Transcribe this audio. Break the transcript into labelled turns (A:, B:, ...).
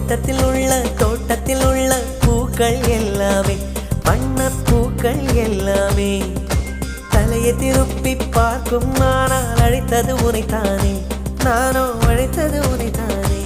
A: தோட்டத்தில் உள்ள பூக்கள் எல்லாமே வண்ணப்பூக்கள் எல்லாமே தலையை திருப்பி பார்க்கும் ஆனால் அழைத்தது உனைத்தானே நானோ அழைத்தது உனைத்தானே